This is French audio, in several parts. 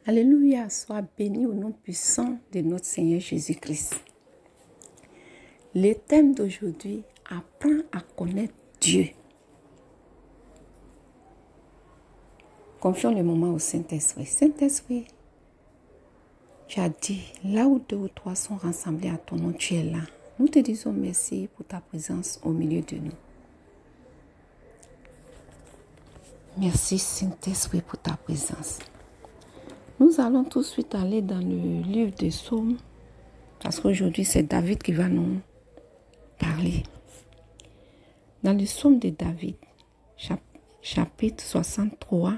Alléluia, sois béni au nom puissant de notre Seigneur Jésus-Christ. Le thème d'aujourd'hui, apprends à connaître Dieu. Confions le moment au Saint-Esprit. Saint-Esprit, tu as dit, là où 2 ou 3 sont rassemblés à ton nom, tu es là. Nous te disons merci pour ta présence au milieu de nous. Merci Saint-Esprit pour ta présence. Nous allons tout de suite aller dans le livre des Psaumes, parce qu'aujourd'hui c'est David qui va nous parler. Dans le Psaume de David, chapitre 63,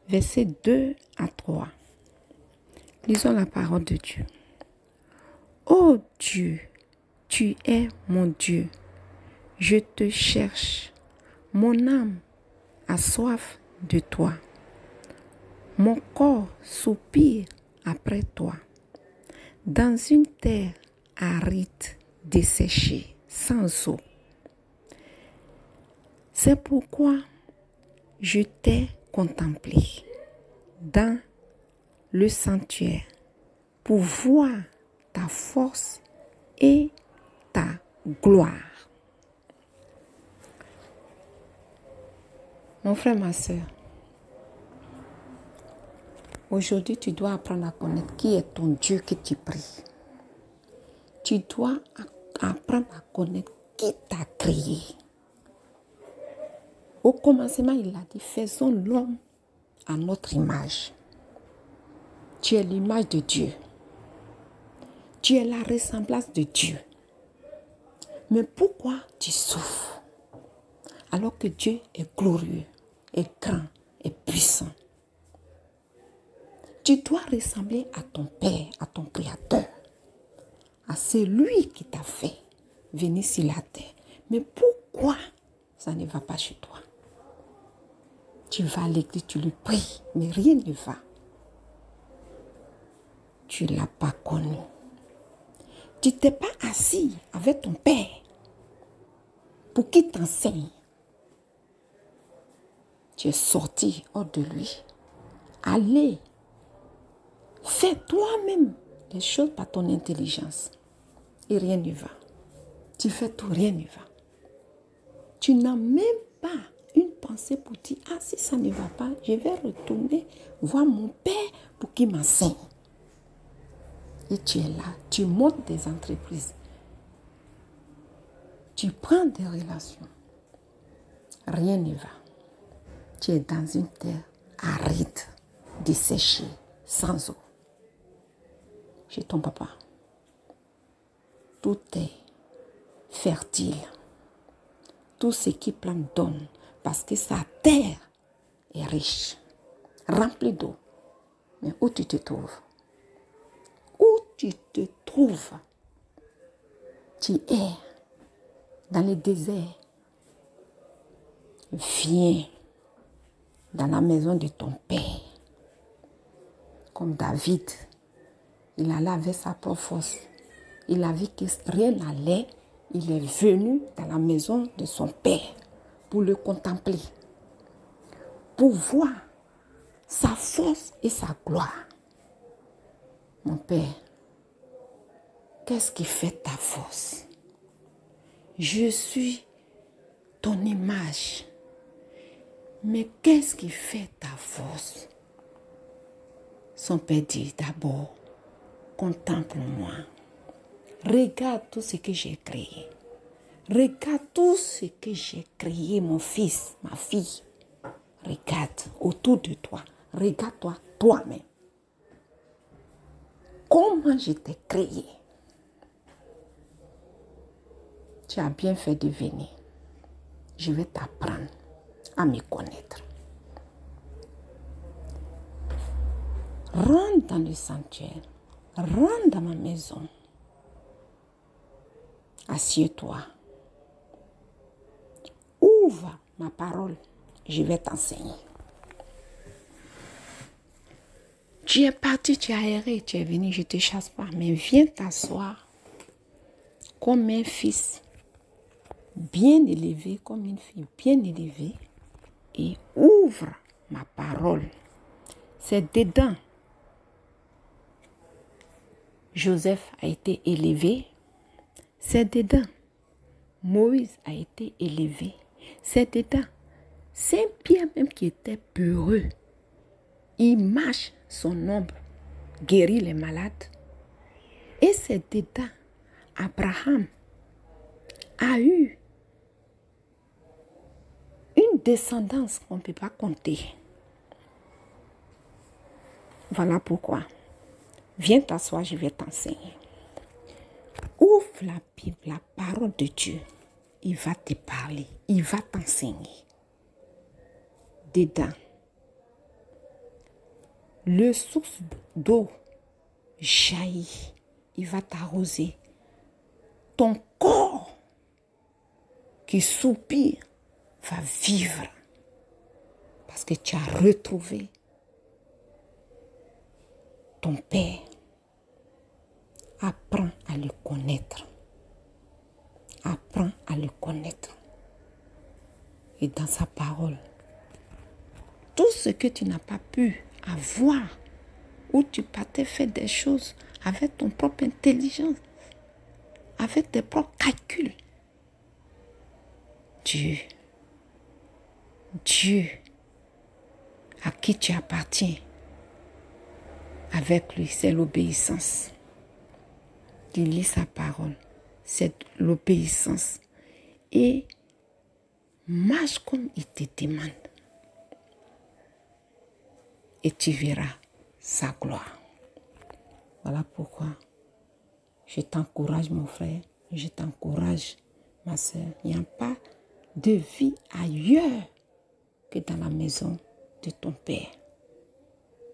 versets 2 à 3. Lisons la parole de Dieu. Ô Dieu, tu es mon Dieu, je te cherche. Mon âme a soif de toi. Mon corps soupire après toi. Dans une terre aride, desséchée, sans eau. C'est pourquoi je t'ai contemplé dans le sanctuaire pour voir ta force et ta gloire. Mon frère, ma soeur, aujourd'hui tu dois apprendre à connaître qui est ton Dieu que tu pries. Tu dois apprendre à connaître qui t'a créé. Au commencement, il a dit, faisons l'homme à notre image. Tu es l'image de Dieu. Tu es la ressemblance de Dieu. Mais pourquoi tu souffres alors que Dieu est glorieux, est grand, est puissant? Tu dois ressembler à ton Père, à ton Créateur, à celui qui t'a fait venir sur la terre. Mais pourquoi ça ne va pas chez toi? Tu vas à l'église, tu lui pries, mais rien ne va. Tu ne l'as pas connu. Tu t'es pas assis avec ton Père pour qu'il t'enseigne. Tu es sorti hors de lui. Allez, fais toi-même les choses par ton intelligence. Et rien ne va. Tu fais tout, rien ne va. Tu n'as même pas une pensée pour dire, ah si ça ne va pas, je vais retourner voir mon Père pour qu'il m'enseigne. Et tu es là, tu montes des entreprises. Tu prends des relations. Rien ne va. Tu es dans une terre aride, desséchée, sans eau. Chez ton papa, tout est fertile. Tout ce qui plante donne, parce que sa terre est riche, remplie d'eau. Mais où tu te trouves? Où tu te trouves? Tu es dans le désert. Viens dans la maison de ton Père. Comme David, il allait avec sa propre force. Il a vu que rien n'allait. Il est venu dans la maison de son Père pour le contempler, pour voir sa force et sa gloire. Mon Père, qu'est-ce qui fait ta force? Je suis ton image. Mais qu'est-ce qui fait ta force? Son Père dit d'abord, contemple-moi. Regarde tout ce que j'ai créé. Regarde tout ce que j'ai créé, mon fils, ma fille. Regarde autour de toi. Regarde-toi toi-même. Comment je t'ai créé? Tu as bien fait de venir. Je vais t'apprendre à me connaître. Rentre dans le sanctuaire. Rentre dans ma maison. Assieds-toi. Ouvre ma parole. Je vais t'enseigner. Tu es parti, tu as erré, tu es venu, je ne te chasse pas. Mais viens t'asseoir comme un fils bien élevé, comme une fille bien élevée. Et ouvre ma parole. C'est dedans. Joseph a été élevé. C'est dedans. Moïse a été élevé. C'est dedans. Saint-Pierre même qui était peureux, il marche son ombre, guérit les malades. Et c'est dedans. Abraham a eu une descendance qu'on ne peut pas compter. Voilà pourquoi. Viens t'asseoir, je vais t'enseigner. Ouvre la Bible, la parole de Dieu. Il va te parler, il va t'enseigner. Dedans, le source d'eau jaillit, il va t'arroser. Ton corps qui soupire va vivre parce que tu as retrouvé ton Père. Apprends à le connaître. Apprends à le connaître. Et dans sa parole, tout ce que tu n'as pas pu avoir, où tu partais faire des choses avec ton propre intelligence, avec tes propres calculs, Dieu, à qui tu appartiens, avec lui, c'est l'obéissance. Il lit sa parole, c'est l'obéissance. Et marche comme il te demande. Et tu verras sa gloire. Voilà pourquoi je t'encourage, mon frère, je t'encourage, ma soeur. Il n'y a pas de vie ailleurs que dans la maison de ton Père.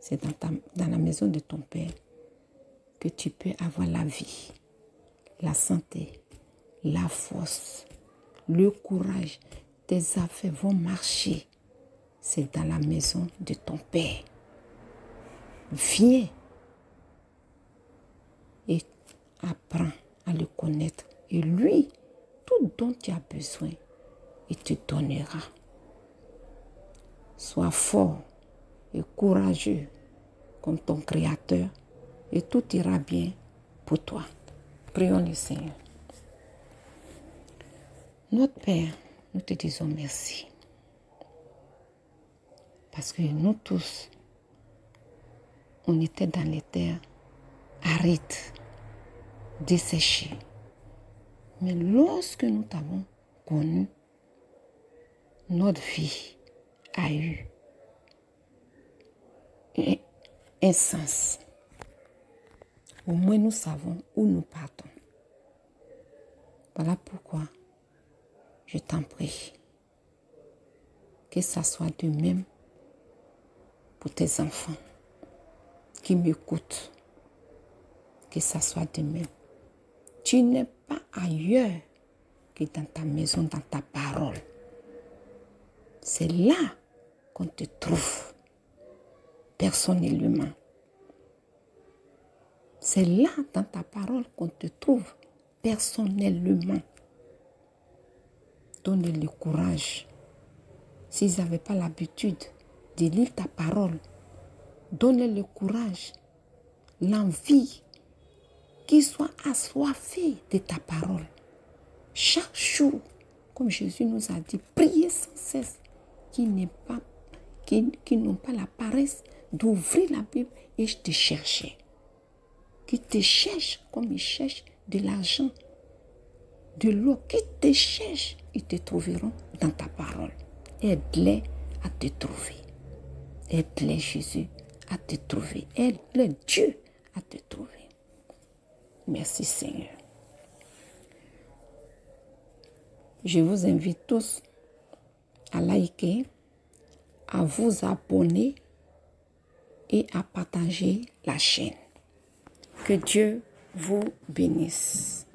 C'est dans la maison de ton Père que tu peux avoir la vie, la santé, la force, le courage. Tes affaires vont marcher. C'est dans la maison de ton Père. Viens et apprends à le connaître. Et lui, tout dont tu as besoin, il te donnera. Sois fort et courageux comme ton Créateur et tout ira bien pour toi. Prions le Seigneur. Notre Père, nous te disons merci. Parce que nous tous, on était dans les terres arides, desséchées. Mais lorsque nous t'avons connu, notre vie a eu un sens. Au moins nous savons où nous partons. Voilà pourquoi je t'en prie que ça soit de même pour tes enfants qui m'écoutent. Que ça soit de même. Tu n'es pas ailleurs que dans ta maison, dans ta parole. C'est là qu'on te trouve personnellement. C'est là dans ta parole qu'on te trouve personnellement. Donne le courage. S'ils n'avaient pas l'habitude de lire ta parole, donne le courage, l'envie, qu'ils soient assoiffés de ta parole. Chaque jour, comme Jésus nous a dit, priez sans cesse, qui n'ont pas la paresse d'ouvrir la Bible et de te chercher. Qui te cherchent comme ils cherchent de l'argent, de l'eau. Qui te cherchent, ils te trouveront dans ta parole. Aide-les à te trouver. Aide-les, Jésus, à te trouver. Aide-les, Dieu, à te trouver. Merci, Seigneur. Je vous invite tous à liker, à vous abonner et à partager la chaîne. Que Dieu vous bénisse.